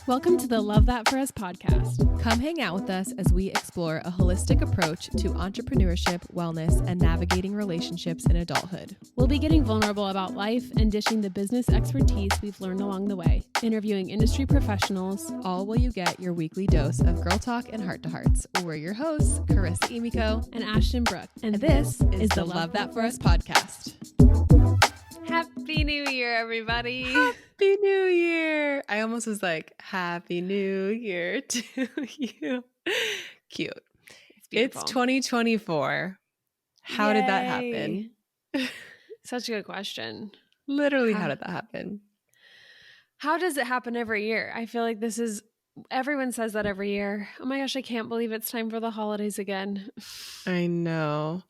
Welcome to the Love That For Us podcast. Come hang out with us as we explore a holistic approach to entrepreneurship, wellness, and navigating relationships in adulthood. We'll be getting vulnerable about life and dishing the business expertise we've learned along the way, interviewing industry professionals, All while you get your weekly dose of girl talk and heart to hearts. We're your hosts, Charissa Emiko, and Ashtyn Brooke. and this is the Love That For Us podcast. Happy New Year, everybody. Happy New Year! I almost was like, Happy New Year to you. Cute. It's 2024. How did that happen? Such a good question. Literally, how did that happen? How does it happen every year? I feel like everyone says that every year. Oh my gosh, I can't believe it's time for the holidays again. I know.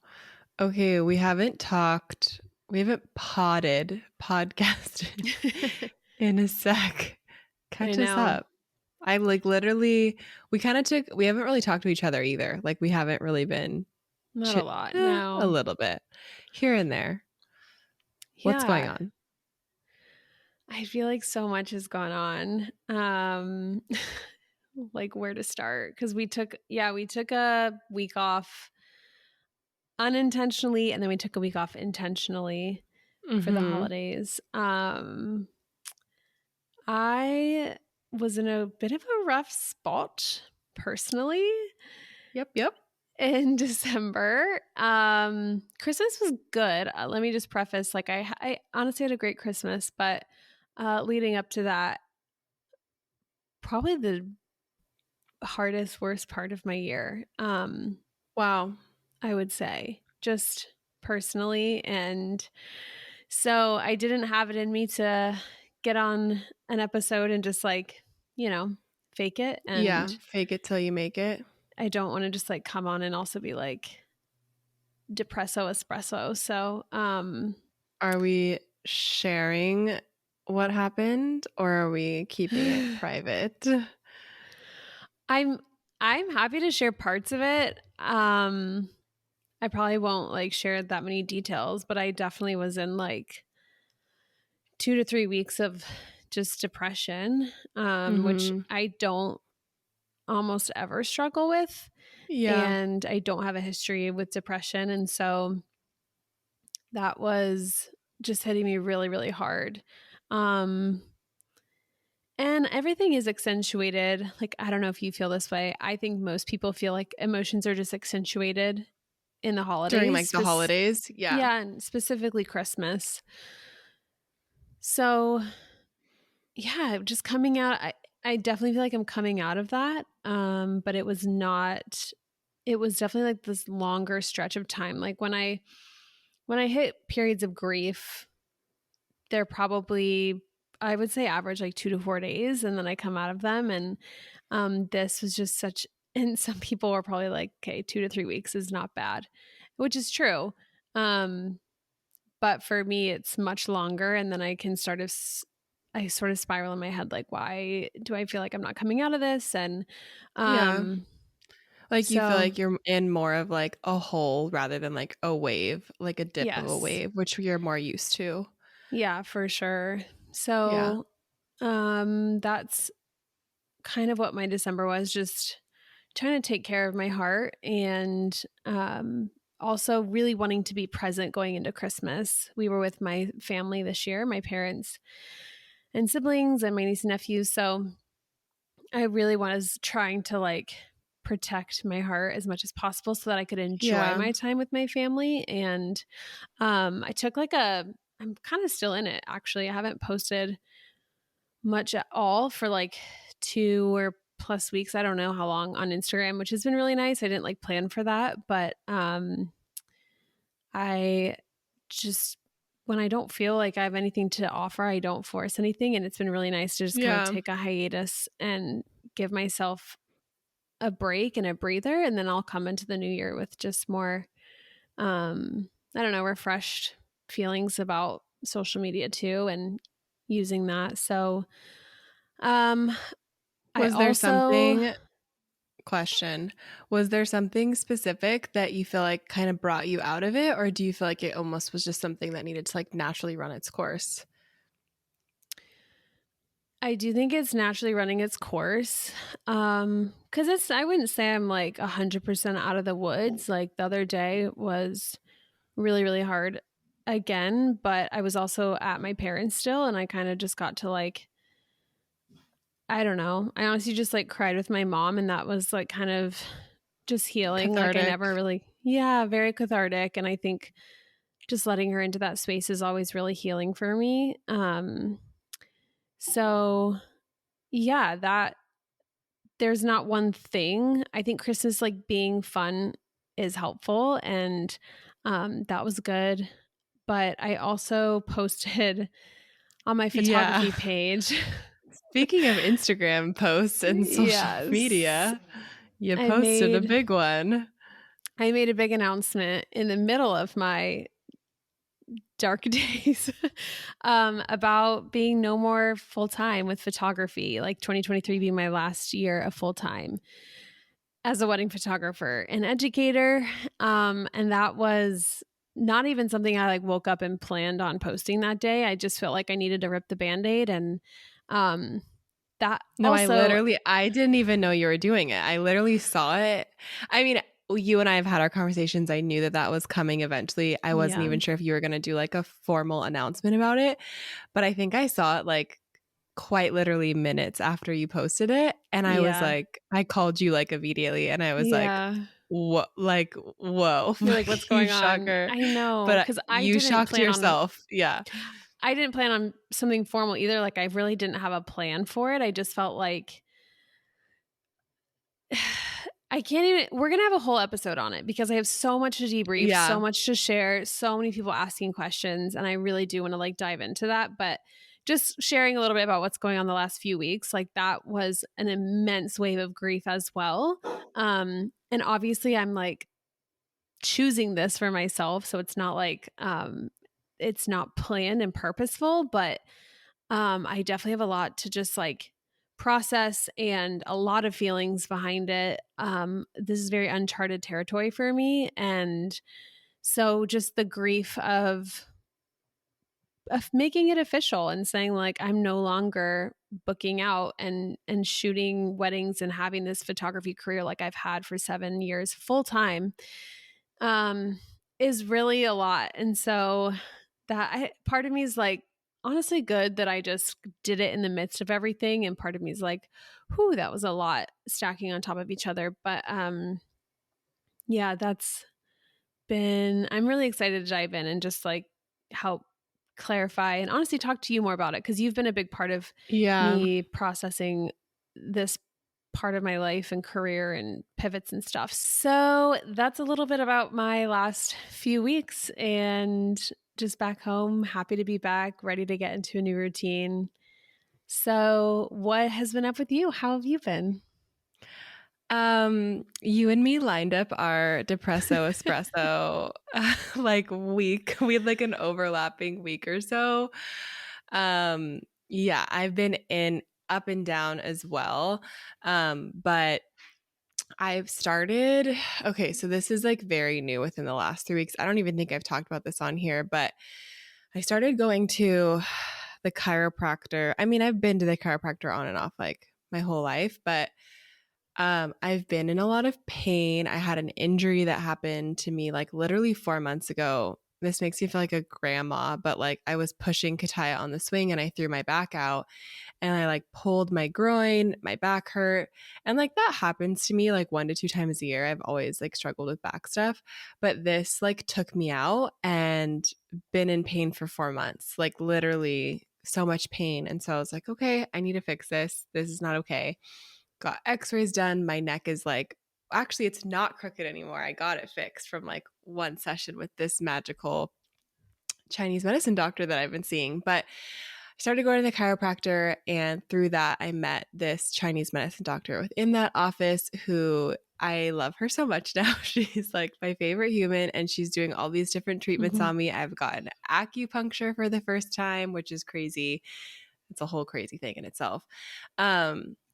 Okay, we haven't podcasted in a sec. Catch us up. I literally, we haven't really talked to each other either. Like we haven't really been. Not a lot, no. A little bit. Here and there. What's going on? I feel like so much has gone on. Like where to start? Because we took a week off unintentionally, and then we took a week off intentionally for the holidays. I was in a bit of a rough spot personally. Yep. In December. Christmas was good. Let me just preface, like I honestly had a great Christmas, but leading up to that, probably the worst part of my year. Wow. I would say, just personally. And so I didn't have it in me to get on an episode and just fake it. And fake it till you make it. I don't want to just come on and also be depresso espresso. So, are we sharing what happened or are we keeping it private? I'm happy to share parts of it. I probably won't share that many details, but I definitely was in 2 to 3 weeks of just depression, which I don't almost ever struggle with. Yeah. And I don't have a history with depression. And so that was just hitting me really, really hard. And everything is accentuated. I don't know if you feel this way. I think most people feel like emotions are just accentuated in the holidays. During the holidays. Yeah. Yeah. And specifically Christmas. So yeah, just coming out, I definitely feel like I'm coming out of that. But it was definitely this longer stretch of time. When I hit periods of grief, they're probably, I would say average 2 to 4 days. And then I come out of them. And this was just and some people were probably okay, 2 to 3 weeks is not bad, which is true. But for me, it's much longer. And then I can I sort of spiral in my head, why do I feel like I'm not coming out of this? And you feel like you're in more of a hole rather than a wave, a dip of a wave, which you're more used to. Yeah, for sure. So that's kind of what my December was, just trying to take care of my heart and also really wanting to be present going into Christmas. We were with my family this year, my parents and siblings and my niece and nephews. So I really was trying to protect my heart as much as possible so that I could enjoy my time with my family. And I took I'm kind of still in it, actually. I haven't posted much at all for 2 or plus weeks. I don't know how long on Instagram, which has been really nice. I didn't plan for that, but I just, when I don't feel like I have anything to offer, I don't force anything. And it's been really nice to just kind of take a hiatus and give myself a break and a breather. And then I'll come into the new year with just more, refreshed feelings about social media too, and using that. So, was there something specific that you feel like kind of brought you out of it? Or do you feel like it almost was just something that needed to naturally run its course? I do think it's naturally running its course. Cause I wouldn't say I'm like 100% out of the woods. Like the other day was really, really hard again, but I was also at my parents still. And I kind of just got to like, I don't know. I honestly just like cried with my mom, and that was like kind of just healing. Like I Cathartic. never really, yeah, very cathartic. And I think just letting her into that space is always really healing for me. So yeah, that there's not one thing. I think Christmas like being fun is helpful, and that was good. But I also posted on my Yeah. photography page. Speaking of Instagram posts and social Yes. media, you I posted a made big one. I made a big announcement in the middle of my dark days about being no more full time with photography, like 2023 being my last year of full time as a wedding photographer and educator. And that was not even something I like woke up and planned on posting that day. I just felt like I needed to rip the Band-Aid. And that No, also, I didn't even know you were doing it. I literally saw it. I mean, you and I have had our conversations. I knew that that was coming eventually. I wasn't yeah, even sure if you were going to do like a formal announcement about it, but I think I saw it like quite literally minutes after you posted it. And I was yeah, like, I called you like immediately and I was like, yeah. what, like, whoa, You're like, what's you going on? shocker. I know. But Cause you shocked yourself. Yeah. I didn't plan on something formal either. Like I really didn't have a plan for it. I just felt like I can't even, we're going to have a whole episode on it because I have so much to debrief, so Yeah. much to share, so many people asking questions. And I really do want to like dive into that. But just sharing a little bit about what's going on the last few weeks, like that was an immense wave of grief as well. And obviously I'm like choosing this for myself. So it's not like, it's not planned and purposeful, but I definitely have a lot to just like process and a lot of feelings behind it. This is very uncharted territory for me. And so just the grief of making it official and saying like I'm no longer booking out and shooting weddings and having this photography career like I've had for 7 years full time um is really a lot. And so part of me is like honestly good that I just did it in the midst of everything, and part of me is like whew, that was a lot stacking on top of each other. But yeah, that's been, I'm really excited to dive in and just like help clarify and honestly talk to you more about it because you've been a big part of Yeah. me processing this part of my life and career and pivots and stuff. So that's a little bit about my last few weeks and just back home, happy to be back, ready to get into a new routine. So what has been up with you? How have you been? You and me lined up our depresso espresso like week. We had like an overlapping week or so. Yeah, I've been in up and down as well. But I've started, okay, so this is like very new within the last 3 weeks. I don't even think I've talked about this on here, but I started going to the chiropractor. I mean, I've been to the chiropractor on and off like my whole life, but I've been in a lot of pain. I had an injury that happened to me like literally 4 months ago. This makes me feel like a grandma, but like I was pushing Kataya on the swing and I threw my back out and I like pulled my groin, my back hurt. And like that happens to me like 1 to 2 times a year. I've always like struggled with back stuff, but this like took me out and been in pain for 4 months, like literally so much pain. And so I was like, okay, I need to fix this. This is not okay. Got x-rays done. My neck is like, actually it's not crooked anymore. I got it fixed from like one session with this magical Chinese medicine doctor that I've been seeing. But I started going to the chiropractor, and through that I met this Chinese medicine doctor within that office who I love her so much now. She's like my favorite human, and she's doing all these different treatments Mm-hmm. on me. I've gotten acupuncture for the first time, which is crazy. It's a whole crazy thing in itself.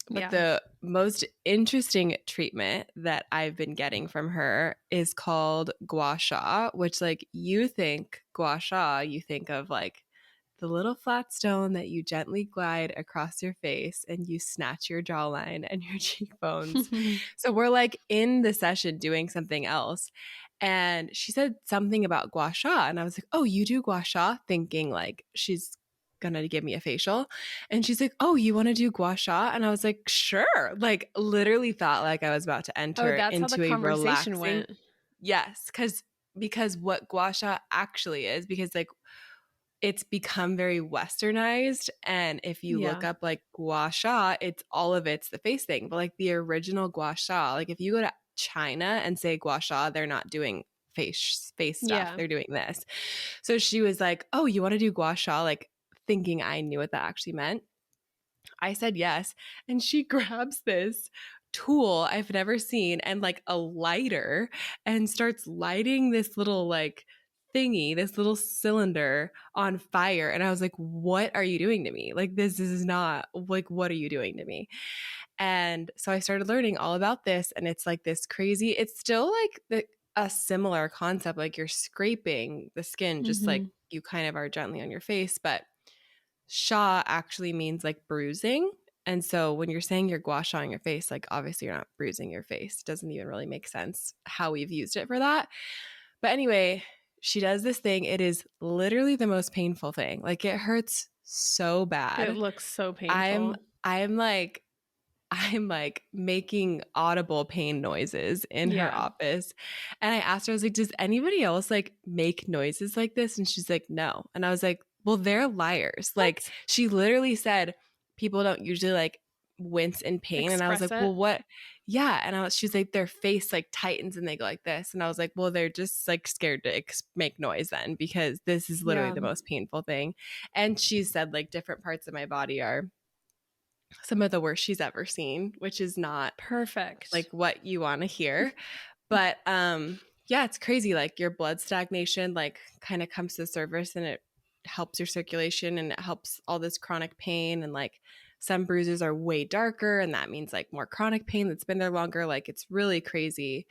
But Yeah. the most interesting treatment that I've been getting from her is called gua sha, which like you think gua sha, you think of like the little flat stone that you gently glide across your face and you snatch your jawline and your cheekbones. So we're like in the session doing something else. And she said something about gua sha. And I was like, oh, you do gua sha? Thinking like she's going to give me a facial. And she's like, oh, you want to do gua sha? And I was like, sure. Like literally thought like I was about to enter that's how the into a conversation relaxing. went. Yes. Because what gua sha actually is, because like it's become very westernized. And if you look up like gua sha, it's all of it's the face thing. But like the original gua sha, like if you go to China and say gua sha, they're not doing face stuff. They're doing this. So she was like, oh, you want to do gua sha? Like thinking I knew what that actually meant. I said yes. And she grabs this tool I've never seen and like a lighter and starts lighting this little like thingy, this little cylinder on fire. And I was like, what are you doing to me? Like, this is not like, what are you doing to me? And so I started learning all about this. And it's like this crazy, it's still like a similar concept. Like you're scraping the skin, just like you kind of are gently on your face. But sha actually means like bruising. And so when you're saying you're gua sha on your face, like obviously you're not bruising your face. It doesn't even really make sense how we've used it for that. But anyway, she does this thing. It is literally the most painful thing. Like it hurts so bad. It looks so painful. I'm like making audible pain noises in her office. And I asked her, I was like, does anybody else like make noises like this? And she's like, no. And I was like, well, they're liars. What? Like she literally said, people don't usually like wince in pain. And I was like, well, what? Yeah. And she's like, their face like tightens and they go like this. And I was like, well, they're just like scared to make noise then, because this is literally the most painful thing. And she said like different parts of my body are some of the worst she's ever seen, which is not perfect, like what you want to hear. But yeah, it's crazy. Like your blood stagnation like kind of comes to the surface and it helps your circulation and it helps all this chronic pain. And like some bruises are way darker and that means like more chronic pain that's been there longer. Like it's really crazy.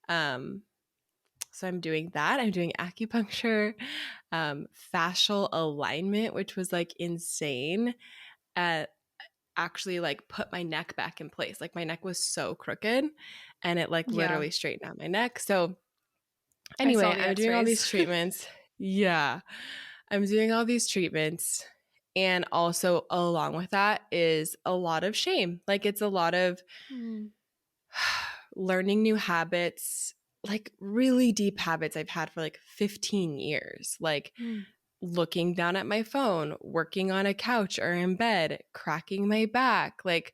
So I'm doing that. I'm doing acupuncture, fascial alignment, which was like insane. Actually like put my neck back in place. Like my neck was so crooked and it like literally straightened out my neck. So anyway, I'm doing all these treatments. Yeah. I'm doing all these treatments. And also along with that is a lot of shame. Like it's a lot of learning new habits, like really deep habits I've had for like 15 years. Like looking down at my phone, working on a couch or in bed, cracking my back, like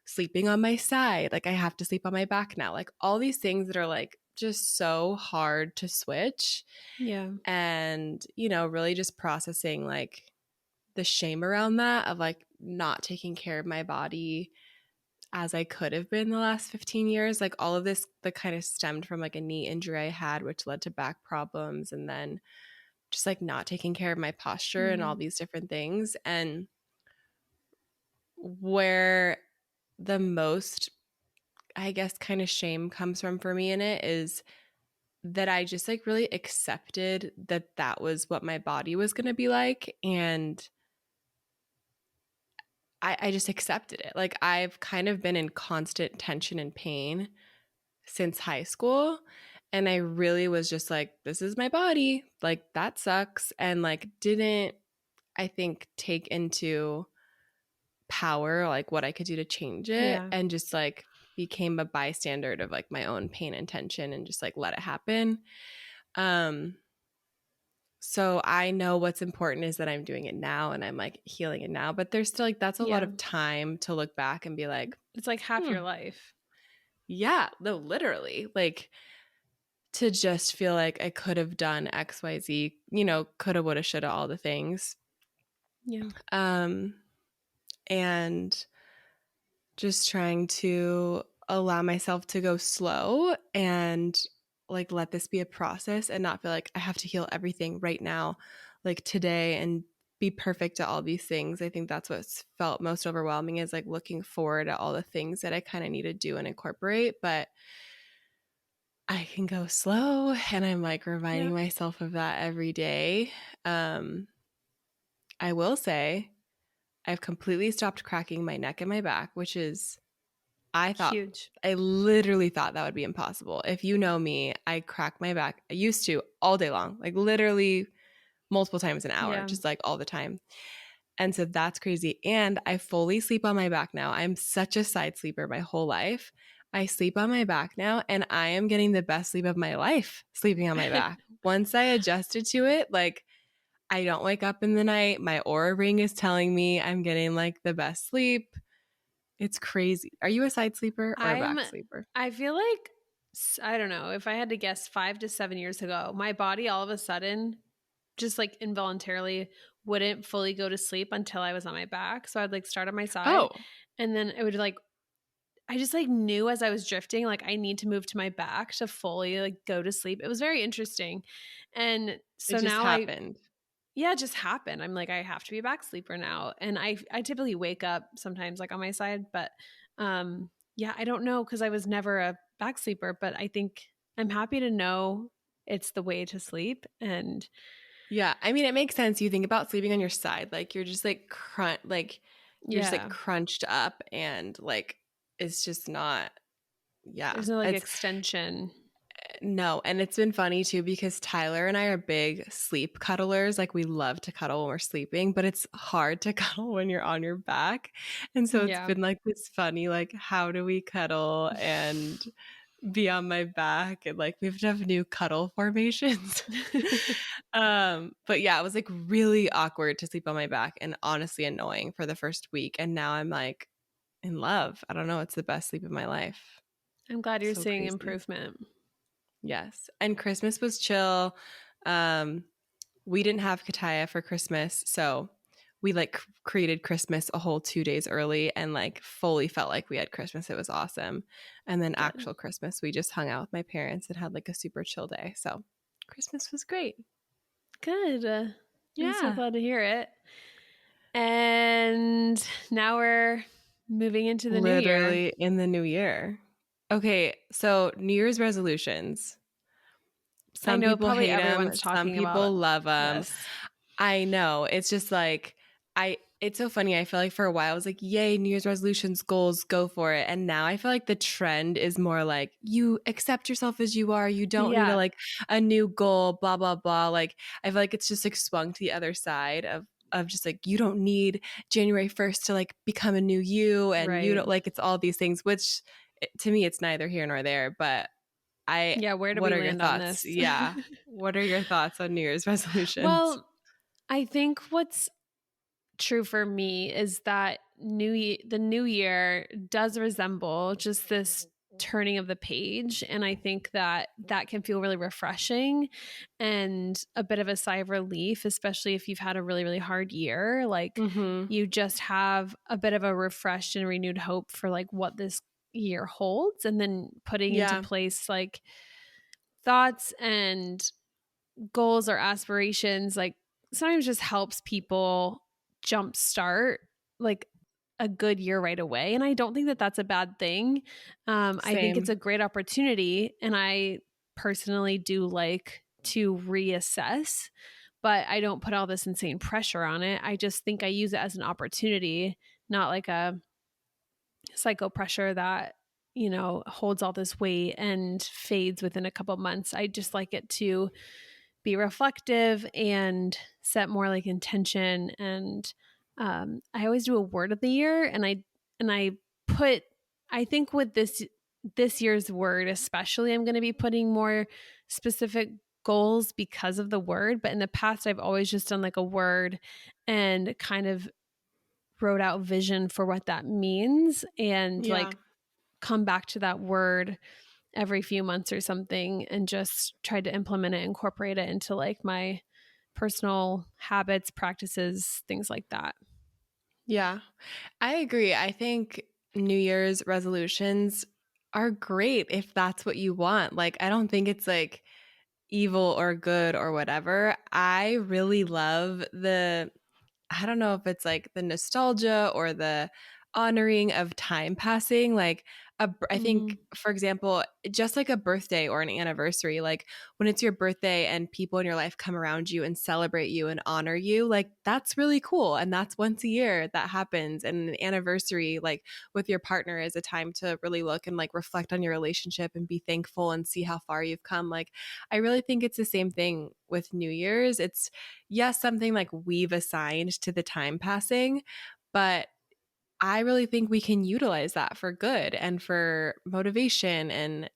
sleeping on my side. Like I have to sleep on my back now. Like all these things that are like just so hard to switch. Yeah. And, you know, really just processing like the shame around that of like not taking care of my body as I could have been the last 15 years. Like all of this that kind of stemmed from like a knee injury I had, which led to back problems. And then just like not taking care of my posture and all these different things. And where the most, I guess, kind of shame comes from for me in it is that I just like really accepted that that was what my body was going to be like. And I just accepted it. Like I've kind of been in constant tension and pain since high school. And I really was just like, this is my body. Like that sucks. And like didn't, I think, take into power like what I could do to change it, and just like became a bystander of like my own pain and tension and just like let it happen. So I know what's important is that I'm doing it now and I'm like healing it now, but there's still like that's a lot of time to look back and be like, it's like half your life. Yeah, no, literally. Like to just feel like I could have done XYZ, you know, coulda, woulda, shoulda, all the things. Yeah. And just trying to allow myself to go slow and like let this be a process and not feel like I have to heal everything right now, like today, and be perfect at all these things. I think that's what's felt most overwhelming is like looking forward at all the things that I kind of need to do and incorporate. But I can go slow, and I'm like reminding myself of that every day. I will say I've completely stopped cracking my neck and my back, which is, Huge. I literally thought that would be impossible. If you know me, I crack my back. I used to all day long, like literally multiple times an hour, Yeah. just like all the time. And so that's crazy. And I fully sleep on my back now. I'm such a side sleeper my whole life. I sleep on my back now, and I am getting the best sleep of my life sleeping on my back. Once I adjusted to it, like I don't wake up in the night. My Aura ring is telling me I'm getting like the best sleep. It's crazy. Are you a side sleeper or a back sleeper? I feel like, I don't know, if I had to guess 5 to 7 years ago, my body all of a sudden just like involuntarily wouldn't fully go to sleep until I was on my back. So I'd like start on my side, Oh, and then it would like, I just like knew as I was drifting, like I need to move to my back to fully like go to sleep. It was very interesting. And it so just now happened. yeah, it just happened. I'm like, I have to be a back sleeper now. And I typically wake up sometimes like on my side, but yeah, I don't know, because I was never a back sleeper, but I think I'm happy to know it's the way to sleep. And Yeah, I mean, it makes sense. You think about sleeping on your side, like you're just like you're just like yeah, crunched up, and like it's just not. Yeah, there's no like it's extension. no, and it's been funny too because Tyler and I are big sleep cuddlers. Like we love to cuddle when we're sleeping, but it's hard to cuddle when you're on your back, and so it's Yeah. been like this funny, like how do we cuddle and be on my back, and like we have to have new cuddle formations. But yeah, it was like really awkward to sleep on my back and honestly annoying for the first week. And now I'm like in love. I don't know. It's the best sleep of my life. I'm glad you're So seeing crazy. improvement. Yes. And Christmas was chill. Um, we didn't have Kataya for Christmas. So we like created Christmas a whole 2 days early and like fully felt like we had Christmas. It was awesome. And then Good. actual Christmas, we just hung out with my parents and had like a super chill day. So Christmas was great. Good. I'm so Yeah. glad to hear it. And now we're moving into the new year. Literally in the new year. Okay, so New Year's resolutions. I Some know people probably hate them, everyone's some talking about people love them. this. I know. It's just like it's so funny. I feel like for a while I was like, "Yay, New Year's resolutions, goals, go for it." And now I feel like the trend is more like you accept yourself as you are. You don't need Yeah. a new goal, blah blah blah. Like I feel like it's just like swung to the other side of just like you don't need January 1st to like become a new you, and you Right. don't like it's all these things, which to me it's neither here nor there, but Yeah. Where do what we are your land on thoughts? this? Yeah. What are your thoughts on New Year's resolutions? Well, I think what's true for me is that the new year does resemble just this turning of the page, and I think that that can feel really refreshing and a bit of a sigh of relief, especially if you've had a really hard year. Like Mm-hmm. you just have a bit of a refreshed and renewed hope for like what this year holds, and then putting into Yeah. place like thoughts and goals or aspirations like sometimes just helps people jumpstart like a good year right away. And I don't think that that's a bad thing. I think it's Same. a great opportunity. And I personally do like to reassess, but I don't put all this insane pressure on it. I just think I use it as an opportunity, not like a psycho pressure that, you know, holds all this weight and fades within a couple months. I just like it to be reflective and set more like intention. And I always do a word of the year, and I put, I think with this year's word especially, I'm going to be putting more specific goals because of the word. But in the past I've always just done like a word and kind of wrote out vision for what that means, and Yeah. like come back to that word every few months or something and just tried to implement it, incorporate it into like my personal habits, practices, things like that. Yeah. I agree. I think New Year's resolutions are great if that's what you want. Like, I don't think it's like evil or good or whatever. I really love I don't know if it's like the nostalgia or the honoring of time passing. Like I think, for example, just like a birthday or an anniversary, like when it's your birthday and people in your life come around you and celebrate you and honor you, like that's really cool. And that's once a year that happens. And an anniversary, like with your partner, is a time to really look and like reflect on your relationship and be thankful and see how far you've come. Like, I really think it's the same thing with New Year's. It's, yes, something like we've assigned to the time passing, but I really think we can utilize that for good and for motivation and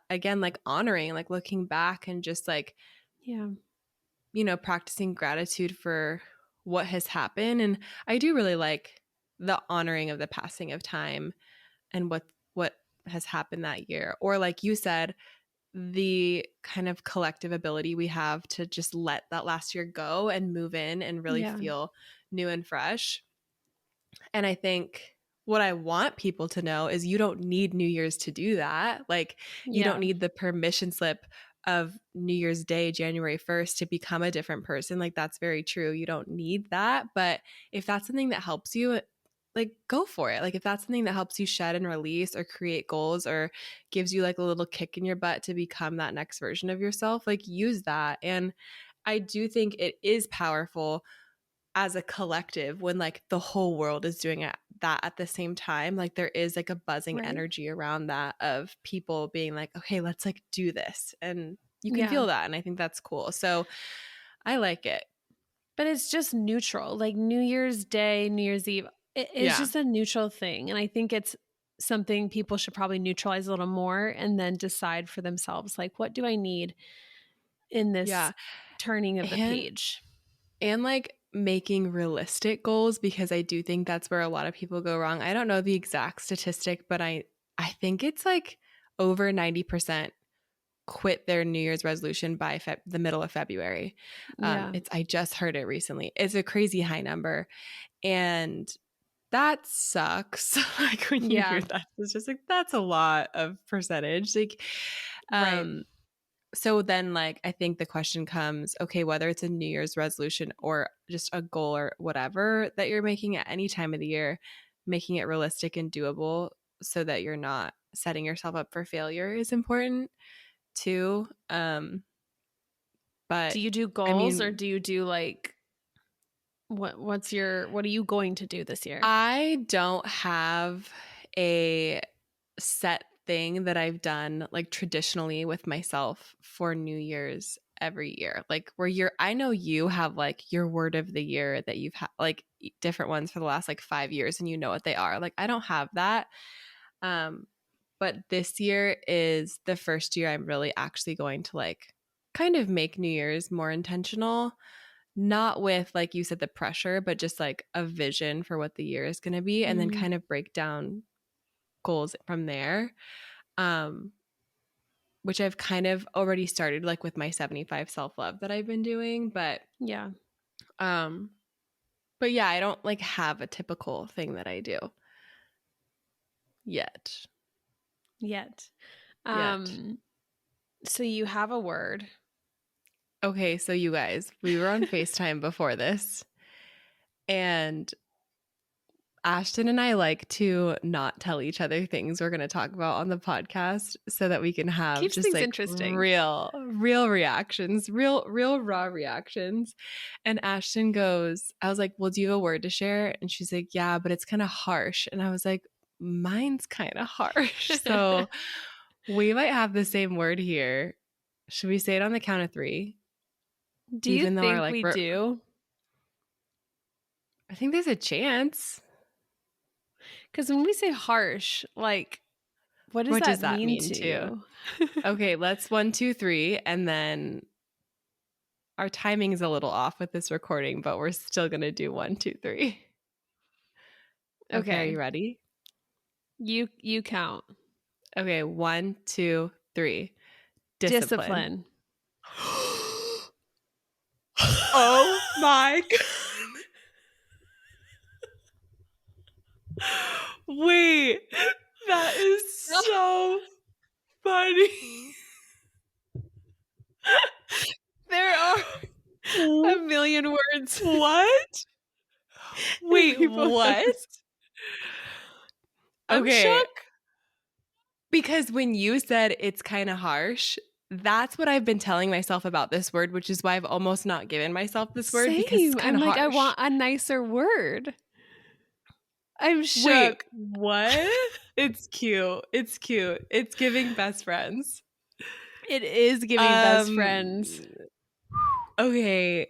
again, like honoring, like looking back and just like, practicing gratitude for what has happened. And I do really like the honoring of the passing of time and what has happened that year. Or like you said, the kind of collective ability we have to just let that last year go and move in and really feel new and fresh. And I think what I want people to know is you don't need New Year's to do that. Like, you don't need the permission slip of New Year's Day, January 1st, to become a different person. Like, that's very true. You don't need that. But if that's something that helps you, like, go for it. Like, if that's something that helps you shed and release or create goals or gives you like a little kick in your butt to become that next version of yourself, like, use that. And I do think it is powerful as a collective when like the whole world is doing that at the same time. Like, there is like a buzzing energy around that of people being like, okay, let's like do this. And you can feel that. And I think that's cool. So I like it. But it's just neutral. Like New Year's Day, New Year's Eve, it's just a neutral thing. And I think it's something people should probably neutralize a little more and then decide for themselves, like, what do I need in this turning of the page? And like making realistic goals, because I do think that's where a lot of people go wrong. I don't know the exact statistic, but I think it's like over 90% quit their New Year's resolution by the middle of February. I just heard it recently. It's a crazy high number. And that sucks. Like, when you hear that, it's just like, that's a lot of percentage. Like, so then, like, I think the question comes, okay, whether it's a New Year's resolution or just a goal or whatever that you're making at any time of the year, making it realistic and doable so that you're not setting yourself up for failure is important too. But do you do goals, or do you do like, what are you going to do this year? I don't have a set thing that I've done like traditionally with myself for New Year's every year. Like, where I know you have like your word of the year that you've had like different ones for the last like 5 years and you know what they are. Like, I don't have that. But this year is the first year I'm really actually going to like kind of make New Year's more intentional. Not with, like you said, the pressure, but just like a vision for what the year is going to be, and then kind of break down goals from there. Which I've kind of already started like with my 75 self-love that I've been doing. But yeah, I don't like have a typical thing that I do yet. So you have a word. Okay, so you guys, we were on FaceTime before this, and Ashtyn and I like to not tell each other things we're going to talk about on the podcast so that we can have just like real reactions, real raw reactions. And Ashtyn goes, I was like, well, do you have a word to share? And she's like, yeah, but it's kind of harsh. And I was like, mine's kind of harsh. So we might have the same word here. Should we say it on the count of 3? Do you think we do? I think there's a chance. Because when we say harsh, like, what does that mean to you? Okay, let's 1, 2, 3, and then our timing is a little off with this recording, but we're still gonna do 1, 2, 3. Okay, are you ready? You count. Okay, 1, 2, 3. Discipline. Oh my God. Wait, that is so funny. There are a million words. What? Wait, what? I'm shook. Because when you said it's kind of harsh, that's what I've been telling myself about this word, which is why I've almost not given myself this word because it's Same. kind I'm of like, I harsh. want a nicer word. I'm Wait, shook. what? It's cute. It's cute. It's giving best friends. It is giving best friends. Okay.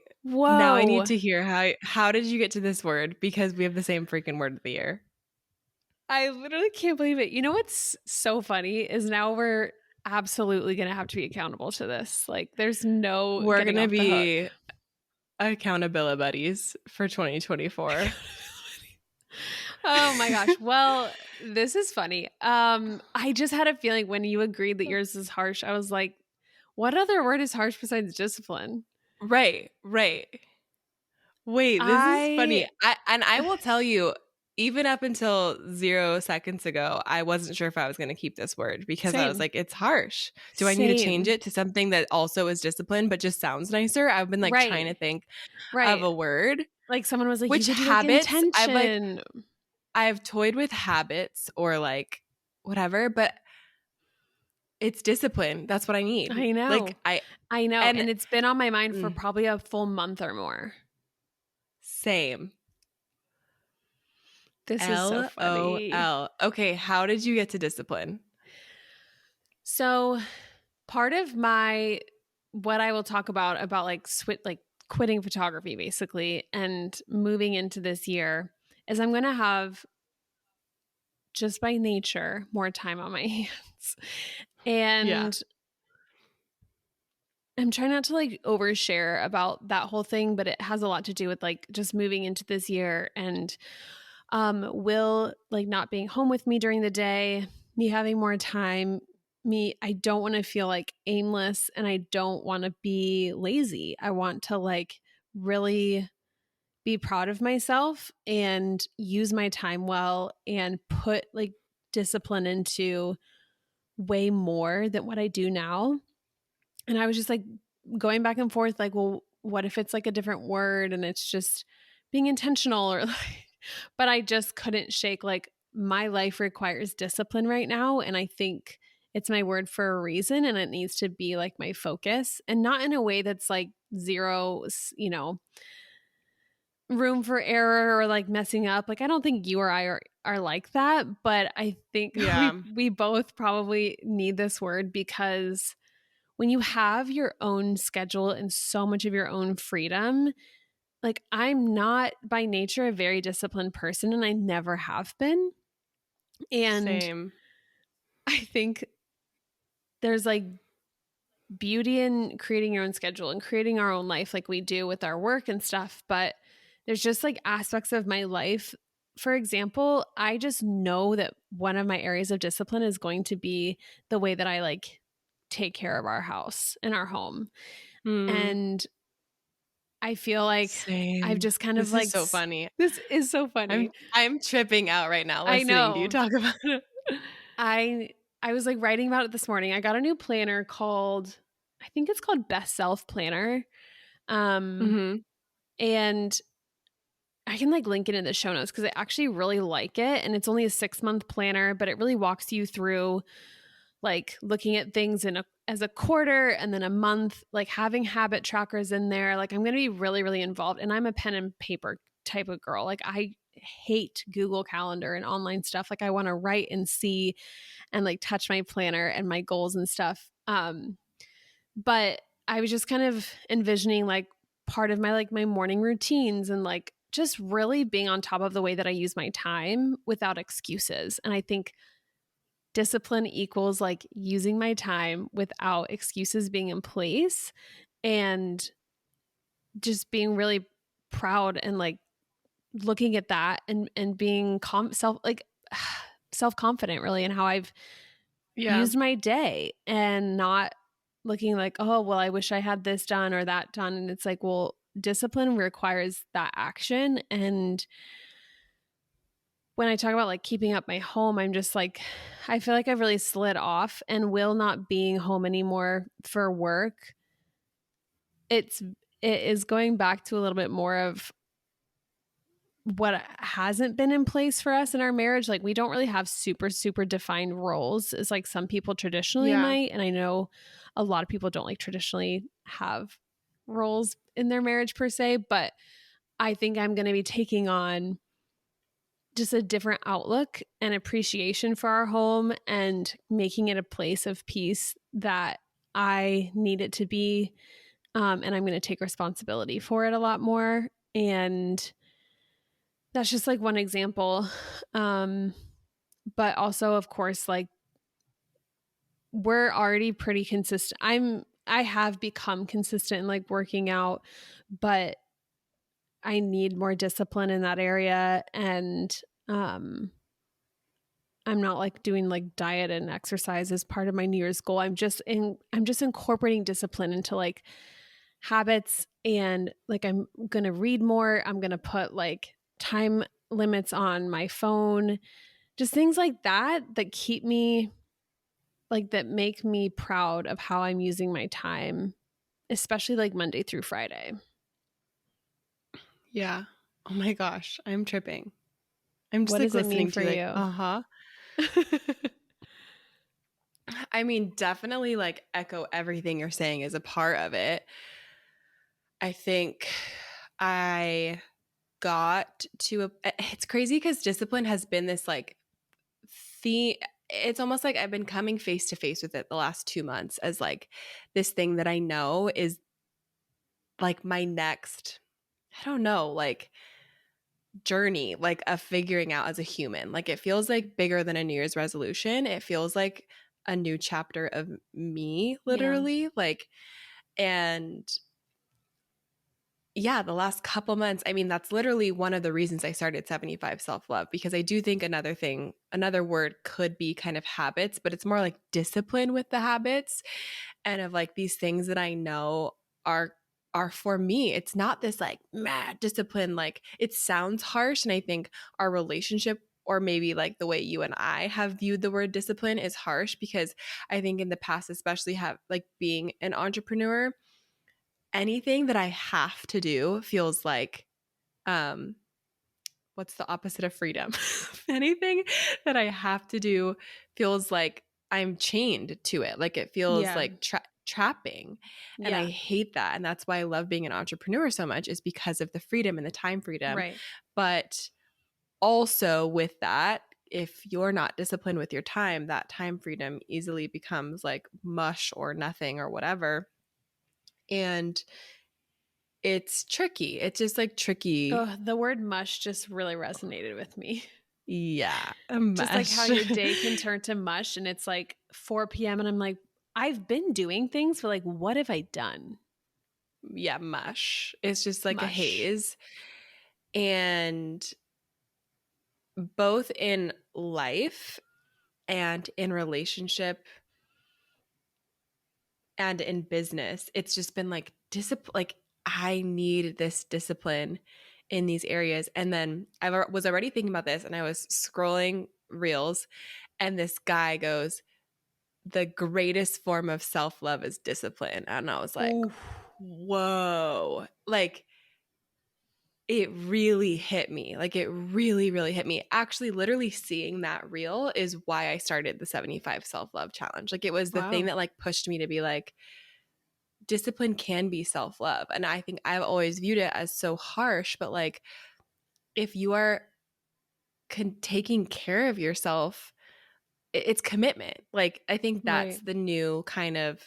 Now I need Whoa. to hear how did you get to this word? Because we have the same freaking word of the year. I literally can't believe it. You know what's so funny is now we're absolutely going to have to be accountable to this. Like, there's no We're getting gonna off the hook. be Accountabilibuddies for 2024. Oh my gosh. Well, this is funny. I just had a feeling when you agreed that yours is harsh, I was like, what other word is harsh besides discipline? Right, right. Wait, this is funny. I I will tell you, even up until 0 seconds ago, I wasn't sure if I was going to keep this word because I was Same. like, it's harsh. Do I need to change Same. it to something that also is discipline but just sounds nicer? I've been like trying to Right. think of Right. a word. Like someone was like, you Which could do like habits intention. I've toyed with habits or like whatever, but it's discipline. That's what I need. I know. Like I know. and And it's been on my mind for mm, probably a full month or more. same. This is so funny. LOL. Okay, how did you get to discipline? So, part of what I will talk about like quitting photography basically and moving into this year is I'm going to have just by nature more time on my hands. Yeah. And I'm trying not to like overshare about that whole thing, but it has a lot to do with like just moving into this year and Will like not being home with me during the day, me having more time, I don't want to feel like aimless and I don't want to be lazy. I want to like really be proud of myself and use my time well and put like discipline into way more than what I do now. And I was just like going back and forth, like, well, what if it's like a different word and it's just being intentional or like, but I just couldn't shake like my life requires discipline right now. And I think it's my word for a reason and it needs to be like my focus and not in a way that's like zero, room for error or like messing up. Like I don't think you or I are like that, but I think Yeah. we both probably need this word because when you have your own schedule and so much of your own freedom, like I'm not by nature a very disciplined person and I never have been. And Same. I think there's like beauty in creating your own schedule and creating our own life like we do with our work and stuff. But there's just like aspects of my life. For example, I just know that one of my areas of discipline is going to be the way that I like take care of our house and our home. Mm, And I feel like I've same. just kind of This is like, so funny. this is so funny. I'm tripping out right now I listening to you know. talk about it. I I was like writing about it this morning. I got a new planner called, I think it's called Best Self Planner. Mhm. And I can like link it in the show notes because I actually really like it. And it's only a 6-month planner, but it really walks you through like looking at things as a quarter and then a month, like having habit trackers in there. Like I'm going to be really, really involved. And I'm a pen and paper type of girl. Like I hate Google Calendar and online stuff. Like I want to write and see and like touch my planner and my goals and stuff. But I was just kind of envisioning like part of my like my morning routines and like just really being on top of the way that I use my time without excuses. And I think discipline equals like using my time without excuses being in place and just being really proud and like looking at that and being self confident really in how I've Yeah. used my day and not looking like, oh, well, I wish I had this done or that done. And it's like, well, discipline requires that action. And when I talk about like keeping up my home, I'm just like, I feel like I've really slid off and Will not being home anymore for work. It is going back to a little bit more of what hasn't been in place for us in our marriage. Like, we don't really have super, super defined roles as like some people traditionally might. And I know a lot of people don't like traditionally have roles in their marriage per se, but I think I'm going to be taking on just a different outlook and appreciation for our home and making it a place of peace that I need it to be. And I'm going to take responsibility for it a lot more. And that's just like one example. But also, of course, like, we're already pretty consistent. I have become consistent in like working out, but I need more discipline in that area. And I'm not like doing like diet and exercise as part of my New Year's goal. I'm just incorporating discipline into like habits, and like I'm going to read more. I'm going to put like time limits on my phone. Just things like that keep me like, that make me proud of how I'm using my time, especially like Monday through Friday. Yeah. Oh my gosh, I'm tripping. I'm just What like does it mean listening for to you, you? like, I mean, definitely like echo everything you're saying as a part of it. I think I got to it's crazy because discipline has been this like theme. It's almost like I've been coming face to face with it the last 2 months as like this thing that I know is like my next, I don't know, like journey, like of figuring out as a human. Like it feels like bigger than a New Year's resolution. It feels like a new chapter of me, literally. Like, and yeah, the last couple months, I mean, that's literally one of the reasons I started 75 self-love, because I do think another word could be kind of habits, but it's more like discipline with the habits and of like these things that I know are for me. It's not this like mad discipline. Like it sounds harsh. And I think our relationship, or maybe like the way you and I have viewed the word discipline, is harsh because I think in the past, especially have like being an entrepreneur, anything that I have to do feels like, what's the opposite of freedom? Anything that I have to do feels like I'm chained to it. Like it feels like trapping. And I hate that. And that's why I love being an entrepreneur so much, is because of the freedom and the time freedom. Right. But also with that, if you're not disciplined with your time, that time freedom easily becomes like mush or nothing or whatever. And it's tricky. It's just like tricky. Oh, the word mush just really resonated with me. Yeah. A mush. Just like how your day can turn to mush and it's like 4 p.m. and I'm like, I've been doing things, but like, what have I done? Yeah, mush. It's just like mush. A haze. And both in life and in relationship and in business, it's just been like discipline. Like I need this discipline in these areas. And then I was already thinking about this, and I was scrolling reels, and this guy goes, the greatest form of self-love is discipline. And I was like, ooh, whoa. Like it really hit me. Like it really, really hit me. Actually, literally seeing that reel is why I started the 75 self-love challenge. Like it was the thing that like pushed me to be like, discipline can be self-love. And I think I've always viewed it as so harsh, but like if you are taking care of yourself, it's commitment. Like I think that's the new kind of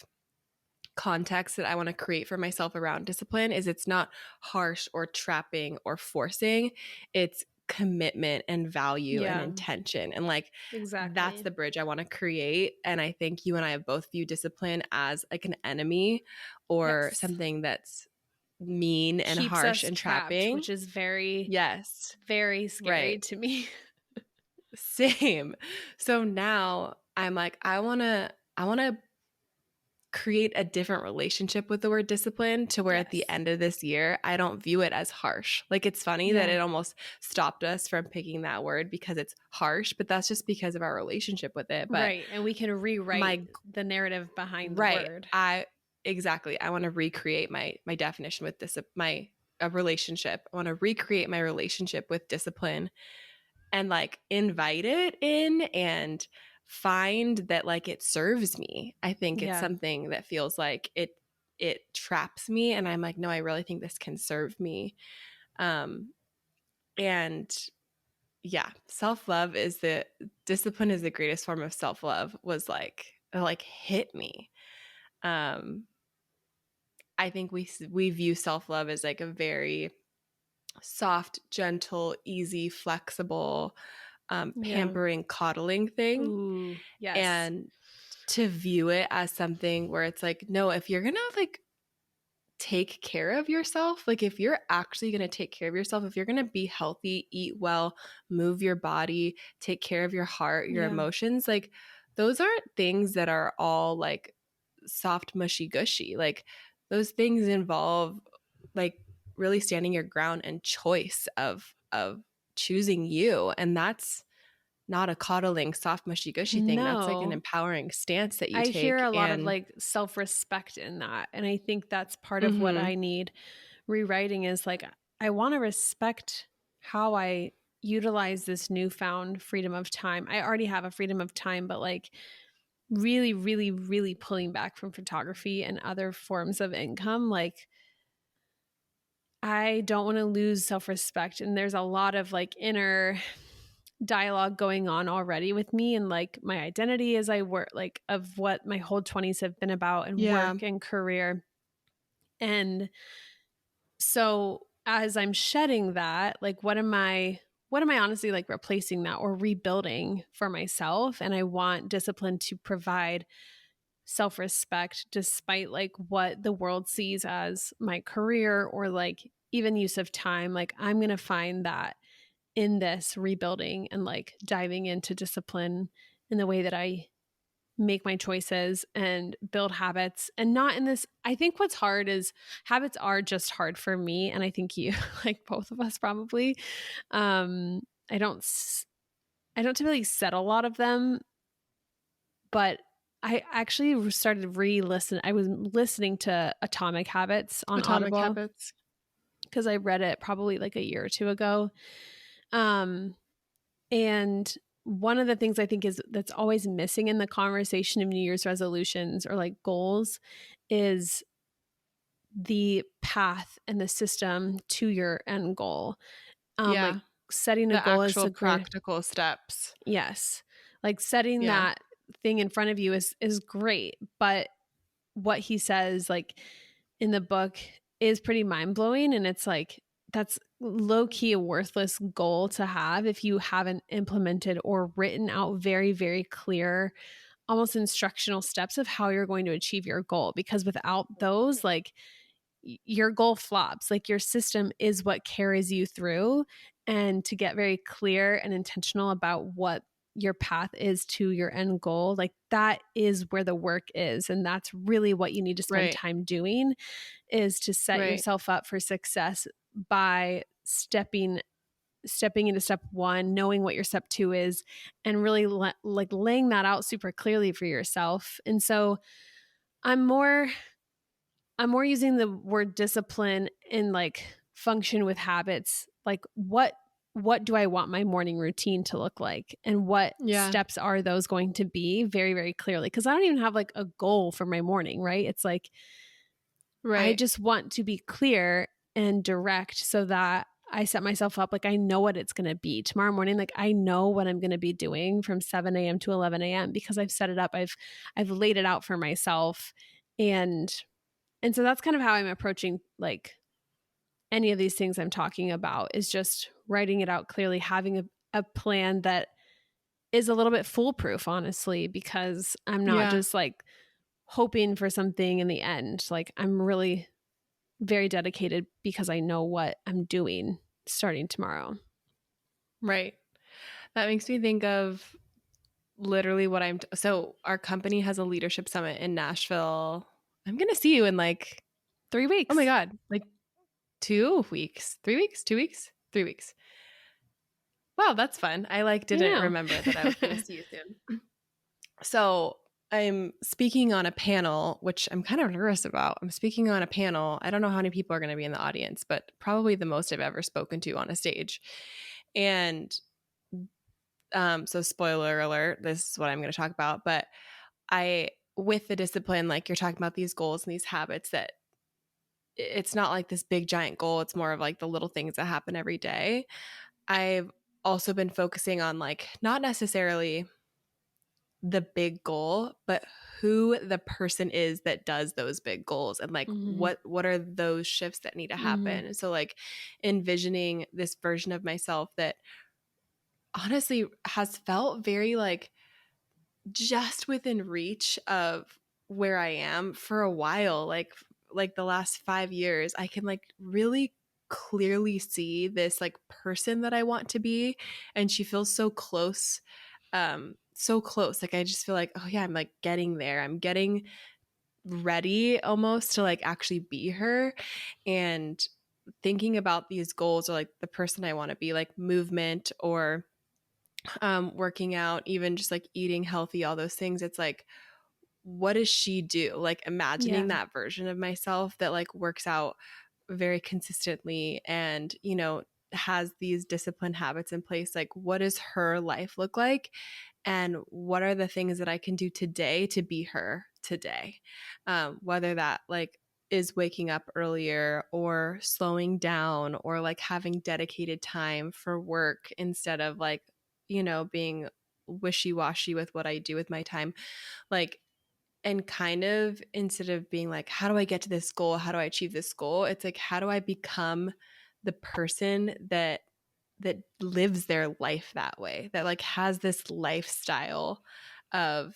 context that I want to create for myself around discipline. Is it's not harsh or trapping or forcing. It's commitment and value and intention. And like that's the bridge I want to create. And I think you and I have both viewed discipline as like an enemy or something that's mean and keeps harsh us and trapped, trapping, which is very very scary to me. Same. So now I'm like, I want to create a different relationship with the word discipline, to where at the end of this year, I don't view it as harsh. Like it's funny that it almost stopped us from picking that word because it's harsh, but that's just because of our relationship with it. But and we can rewrite the narrative behind the word. Exactly. I want to recreate my definition with this, my a relationship. I want to recreate my relationship with discipline and like invite it in and find that like it serves me. I think it's something that feels like it traps me, and I'm like, no, I really think this can serve me. And yeah, self-love is the discipline is the greatest form of self-love was like hit me. I think we view self-love as like a very soft, gentle, easy, flexible, pampering, coddling thing. Ooh, yes. And to view it as something where it's like, no, if you're gonna like take care of yourself, like if you're actually gonna take care of yourself, if you're gonna be healthy, eat well, move your body, take care of your heart, your emotions, like those aren't things that are all like soft, mushy, gushy. Like those things involve like really standing your ground and choice of choosing you. And that's not a coddling, soft, mushy, gushy thing. That's like an empowering stance that you I take. hear a lot of like self-respect in that. And I think that's part of what I need rewriting is like, I want to respect how I utilize this newfound freedom of time. I already have a freedom of time, but like really, really, really pulling back from photography and other forms of income, like I don't want to lose self-respect. And there's a lot of like inner dialogue going on already with me and like my identity as I work, like of what my whole 20s have been about and work and career. And so as I'm shedding that, like what am I honestly like replacing that or rebuilding for myself? And I want discipline to provide self-respect despite like what the world sees as my career or like even use of time. Like I'm going to find that in this rebuilding and like diving into discipline in the way that I make my choices and build habits and not in this. I think what's hard is habits are just hard for me. And I think you, like both of us probably, I don't typically set a lot of them, but I actually started re-listening. I was listening to Atomic Habits on Audible because I read it probably like a year or two ago. And one of the things I think is that's always missing in the conversation of New Year's resolutions or like goals is the path and the system to your end goal. Like setting a goal is a practical steps. Yes. Like setting that thing in front of you is great. But what he says like in the book is pretty mind-blowing. And it's like, that's low-key a worthless goal to have if you haven't implemented or written out very, very clear, almost instructional steps of how you're going to achieve your goal. Because without those, like your goal flops. Like your system is what carries you through. And to get very clear and intentional about what your path is to your end goal, like that is where the work is. And that's really what you need to spend time doing, is to set yourself up for success by stepping into step one, knowing what your step two is, and really like laying that out super clearly for yourself. And so I'm more using the word discipline in like function with habits. Like what do I want my morning routine to look like? And what steps are those going to be very, very clearly? Because I don't even have like a goal for my morning, right? It's like, I just want to be clear and direct so that I set myself up. Like I know what it's going to be tomorrow morning. Like I know what I'm going to be doing from 7 a.m. to 11 a.m. because I've set it up. I've laid it out for myself. And so that's kind of how I'm approaching like any of these things I'm talking about, is just writing it out clearly, having a plan that is a little bit foolproof, honestly, because I'm not just like hoping for something in the end. Like I'm really very dedicated because I know what I'm doing starting tomorrow. Right. That makes me think of literally what so our company has a leadership summit in Nashville. I'm going to see you in like 3 weeks. Oh my God. Like 2 weeks, 3 weeks, 2 weeks, 3 weeks. Wow. That's fun. I like didn't remember that I was going to see you soon. So I'm speaking on a panel, which I'm kind of nervous about. I'm speaking on a panel. I don't know how many people are going to be in the audience, but probably the most I've ever spoken to on a stage. And so spoiler alert, this is what I'm going to talk about. But with the discipline, like you're talking about these goals and these habits, that it's not like this big giant goal. It's more of like the little things that happen every day. I've also been focusing on like not necessarily the big goal, but who the person is that does those big goals, and like what are those shifts that need to happen. So like envisioning this version of myself that honestly has felt very like just within reach of where I am for a while, like the last 5 years. I can like really clearly see this like person that I want to be, and she feels so close. So close. Like I just feel like, oh yeah, I'm like getting there. I'm getting ready almost to like actually be her. And thinking about these goals, or like the person I want to be, like movement or working out, even just like eating healthy, all those things. It's like, what does she do? Like imagining that version of myself that like works out very consistently and, you know, has these disciplined habits in place. Like, what does her life look like? And what are the things that I can do today to be her today? Whether that like is waking up earlier or slowing down or like having dedicated time for work instead of like, you know, being wishy-washy with what I do with my time. Like, and kind of instead of being like, how do I get to this goal? How do I achieve this goal? It's like, how do I become the person that lives their life that way, that like has this lifestyle of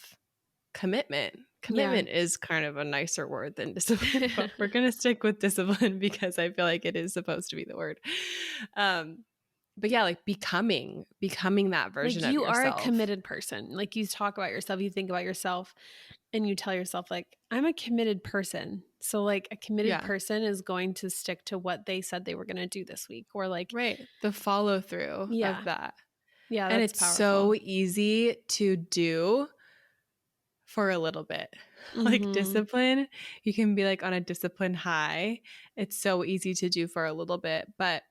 commitment. Commitment is kind of a nicer word than discipline, but we're going to stick with discipline because I feel like it is supposed to be the word. But yeah, like becoming that version like of you yourself. are a committed person. Like you talk about yourself, you think about yourself, and you tell yourself like, I'm a committed person. So like a committed person is going to stick to what they said they were going to do this week, or like the follow through of that. Yeah, and that's it's powerful. so easy to do for a little bit. Like discipline, you can be like on a discipline high. It's so easy to do for a little bit. But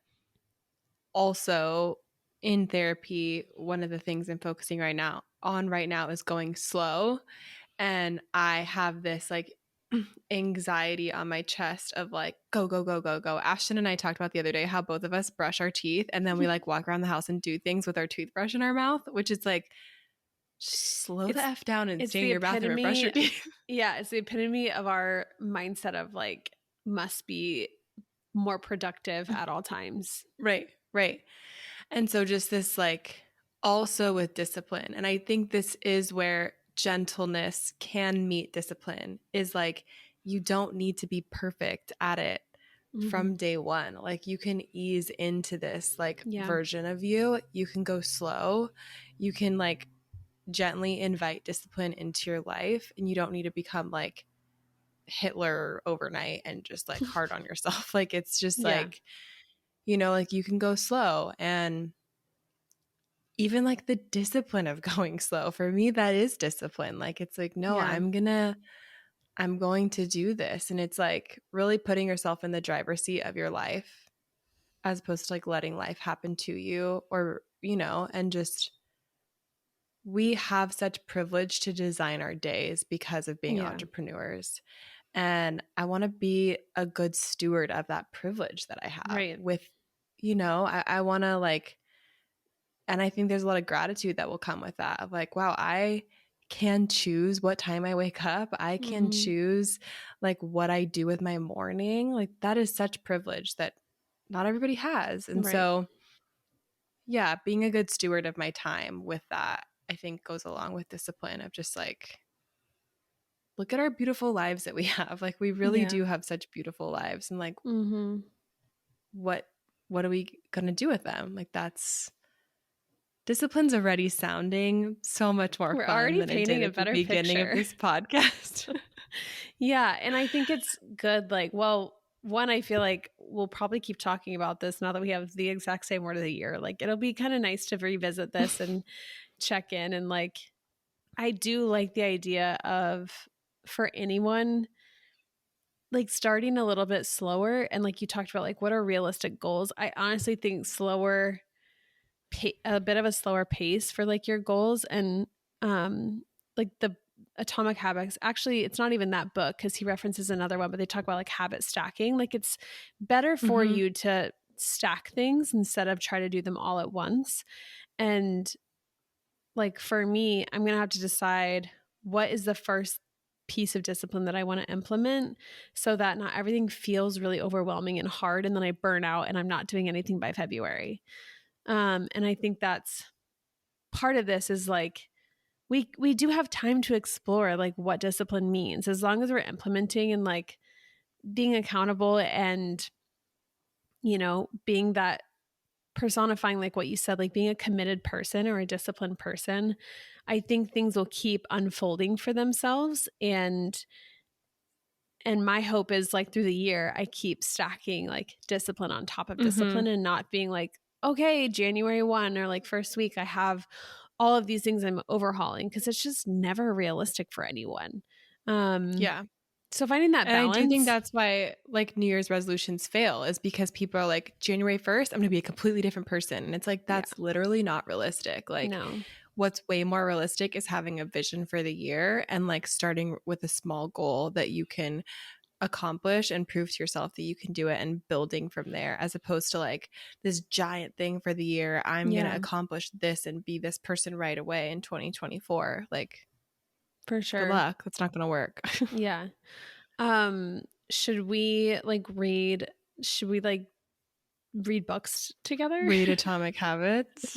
also in therapy, one of the things I'm focusing right now is going slow. And I have this like anxiety on my chest of like, go, go, go, go, go. Ashtyn and I talked about the other day how both of us brush our teeth and then we like walk around the house and do things with our toothbrush in our mouth, which is like, slow the F down and stay in your bathroom and brush your teeth. Yeah, it's the epitome of our mindset of like, must be more productive at all times. Right. And so just this like, also with discipline. And I think this is where gentleness can meet discipline, is like, you don't need to be perfect at it from day one. Like you can ease into this like version of you. You can go slow. You can like gently invite discipline into your life, and you don't need to become like Hitler overnight and just like hard on yourself. Like it's just like, you know, like you can go slow. And even like the discipline of going slow, for me, that is discipline. Like it's like, no, I'm going to do this. And it's like really putting yourself in the driver's seat of your life, as opposed to like letting life happen to you, or, you know, and just, we have such privilege to design our days because of being entrepreneurs. And I want to be a good steward of that privilege that I have with, you know, I want to like, and I think there's a lot of gratitude that will come with that, of like, wow, I can choose what time I wake up. I can choose like what I do with my morning. Like that is such privilege that not everybody has. And so, yeah, being a good steward of my time with that, I think goes along with discipline of just like, look at our beautiful lives that we have. Like we really do have such beautiful lives, and like, what are we going to do with them? Like that's, discipline's already sounding so much more fun than it did at the beginning of this podcast. And I think it's good. Like, well, one, I feel like we'll probably keep talking about this now that we have the exact same word of the year. Like, it'll be kind of nice to revisit this and check in and like I do like the idea of, for anyone, like starting a little bit slower. And like you talked about, like what are realistic goals? I honestly think slower, a bit of a slower pace for like your goals. And like the Atomic Habits, actually it's not even that book because he references another one, but they talk about like habit stacking. Like it's better for you to stack things instead of try to do them all at once. And like for me, I'm going to have to decide what is the first piece of discipline that I want to implement so that not everything feels really overwhelming and hard and then I burn out and I'm not doing anything by February. And I think that's part of this is like we do have time to explore like what discipline means as long as we're implementing and like being accountable and being that personifying like what you said, like being a committed person or a disciplined person. I think things will keep unfolding for themselves and my hope is like through the year I keep stacking like discipline on top of discipline and not being like, okay, January 1 or like first week I have all of these things I'm overhauling, because it's just never realistic for anyone. Yeah. So finding that balance. And I do think that's why like New Year's resolutions fail, is because people are like, January 1st, I'm going to be a completely different person. And it's like, that's literally not realistic. Like what's way more realistic is having a vision for the year and like starting with a small goal that you can accomplish and prove to yourself that you can do it and building from there, as opposed to like this giant thing for the year. I'm going to accomplish this and be this person right away in 2024. Like, for sure. Good luck. That's not going to work. Yeah. Should we read books together? Read Atomic Habits.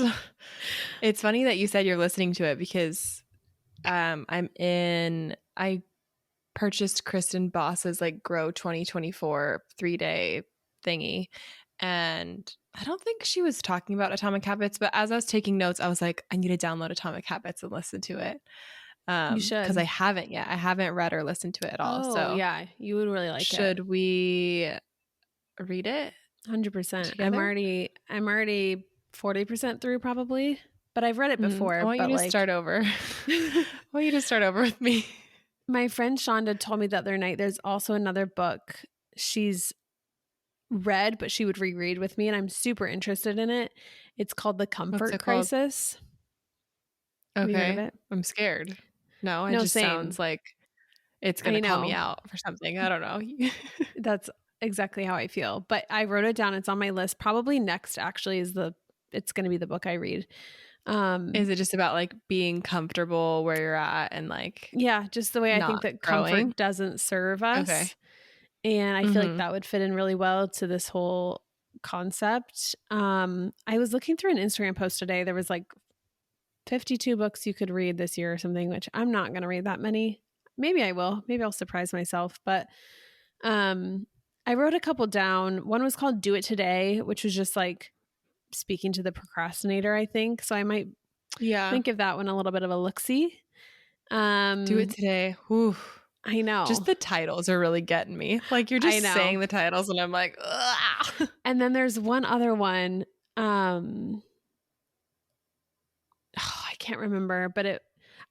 It's funny that you said you're listening to it because I purchased Kristen Boss's like Grow 2024 3-day thingy. And I don't think she was talking about Atomic Habits, but as I was taking notes, I was like, I need to download Atomic Habits and listen to it. You should. Because I haven't yet. I haven't read or listened to it at all. So yeah, you would really like it. Should we read it? 100%. I'm already 40% through probably, but I've read it before. I want you to start over. I want you to start over with me. My friend Shonda told me the other night there's also another book she's read, but she would reread with me, and I'm super interested in it. It's called The Comfort Crisis. Okay. Have you heard of it? I'm scared. No, it just sounds like it's going to call me out for something. I don't know. That's exactly how I feel. But I wrote it down. It's on my list. Probably next actually it's going to be the book I read. Is it just about like being comfortable where you're at and like just the way I think that comfort doesn't serve us. Okay. And I feel like that would fit in really well to this whole concept. I was looking through an Instagram post today. There was like 52 books you could read this year or something, which I'm not going to read that many. Maybe I will. Maybe I'll surprise myself. But I wrote a couple down. One was called Do It Today, which was just like speaking to the procrastinator, I think. So I might give that one a little bit of a look-see. Do It Today. Whew. I know. Just the titles are really getting me. Like you're just saying the titles and I'm like, ugh. And then there's one other one. I can't remember, but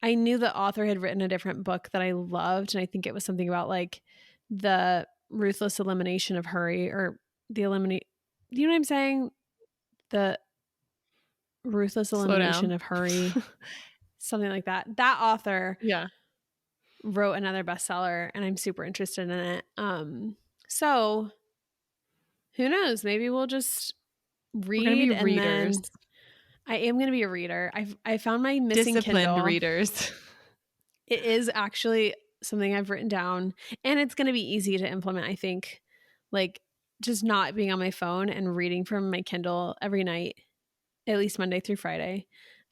I knew the author had written a different book that I loved. And I think it was something about like the ruthless elimination of hurry, or the eliminate. You know what I'm saying? The ruthless elimination of hurry, something like that. That author wrote another bestseller, and I'm super interested in it. So who knows? Maybe we'll just read. We're gonna be readers. I am going to be a reader. I found my missing disciplined Kindle. Readers. It is actually something I've written down, and it's going to be easy to implement. I think, like just not being on my phone and reading from my Kindle every night, at least Monday through Friday,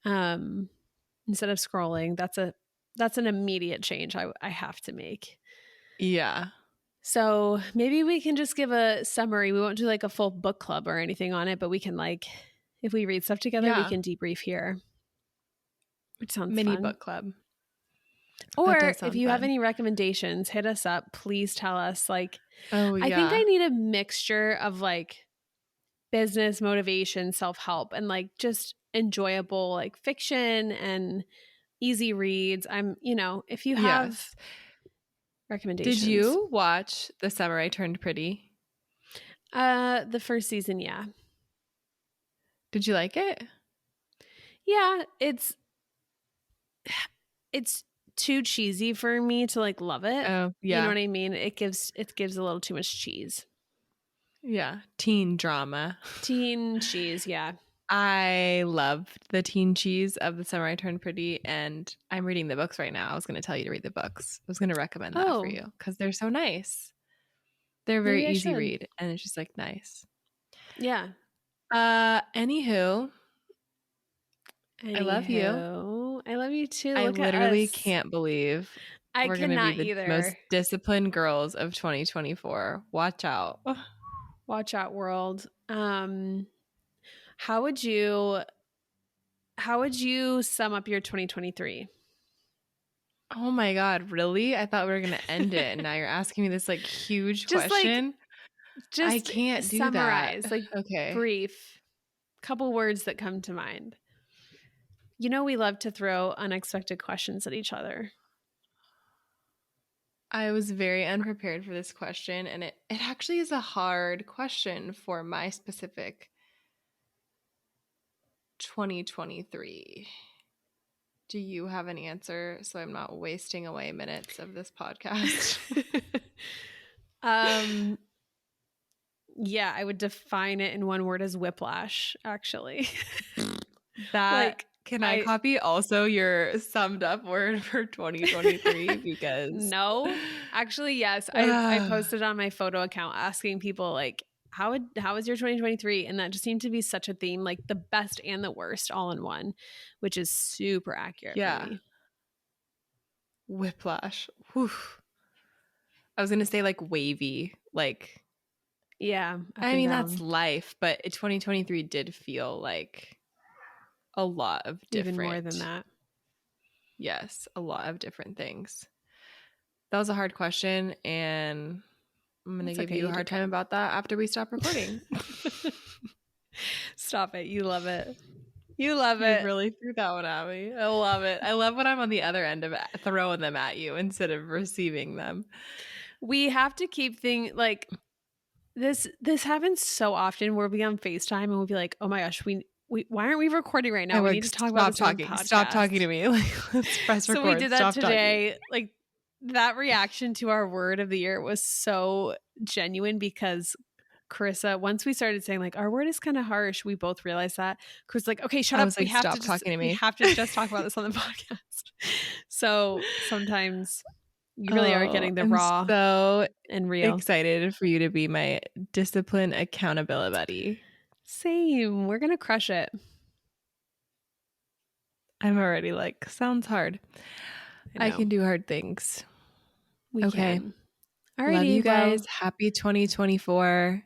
instead of scrolling. That's an immediate change I have to make. Yeah. So maybe we can just give a summary. We won't do like a full book club or anything on it, but we can like, if we read stuff together, we can debrief here. Which sounds mini fun. book club. Or if you have any recommendations, hit us up. Please tell us. Like, I think I need a mixture of like business, motivation, self-help, and like just enjoyable like fiction and easy reads. If you have recommendations. Did you watch The Summer I Turned Pretty? The first season, yeah. Did you like it? Yeah, it's too cheesy for me to like love it. Oh, yeah. You know what I mean? It gives a little too much cheese. Yeah, teen drama. Teen cheese, yeah. I loved the teen cheese of The Summer I Turned Pretty, and I'm reading the books right now. I was going to tell you to read the books. I was going to recommend that for you because they're so nice. They're very easy read, and it's just like nice. Yeah. Anywho, I love you. I love you too. I literally can't believe we're going to be the most disciplined girls of 2024. Watch out. Watch out, world. How would you sum up your 2023? Oh my God, really? I thought we were going to end it, and now you're asking me this like huge question. I can't summarize, do that. Like, okay. Brief. Couple words that come to mind. We love to throw unexpected questions at each other. I was very unprepared for this question, and it actually is a hard question for my specific 2023. Do you have an answer so I'm not wasting away minutes of this podcast? Yeah, I would define it in one word as whiplash, actually. Can I copy also your summed up word for 2023? Because no, actually, yes. I posted on my photo account asking people like, how was your 2023? And that just seemed to be such a theme, like the best and the worst all in one, which is super accurate for me. Whiplash. Whew. I was going to say like wavy, like. Yeah. I mean, that's life, but 2023 did feel like a lot of different. Even more than that. Yes, a lot of different things. That was a hard question, and I'm going to give you a hard time about that after we stop recording. Stop it. You love it. You love it. You really threw that one at me. I love it. I love when I'm on the other end of it, throwing them at you instead of receiving them. We have to keep things like this happens so often where we'll be on FaceTime and we'll be like, oh my gosh, why aren't we recording right now? We need to talk about this on the podcast. Stop talking to me. Like, let's press record. So we did that today. Talking. Like that reaction to our word of the year was so genuine because Charissa, once we started saying like our word is kind of harsh, we both realized that. Charissa's like, okay, shut up. Like, stop talking to me. We have to just talk about this on the podcast. So sometimes you really are getting the raw and real. Excited for you to be my discipline accountability buddy. Same. We're gonna crush it. I'm already like, sounds hard. I can do hard things. We can. All right, love you guys. Happy 2024.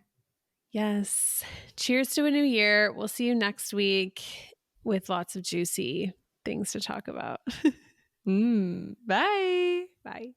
Yes. Cheers to a new year. We'll see you next week with lots of juicy things to talk about. Bye. Bye.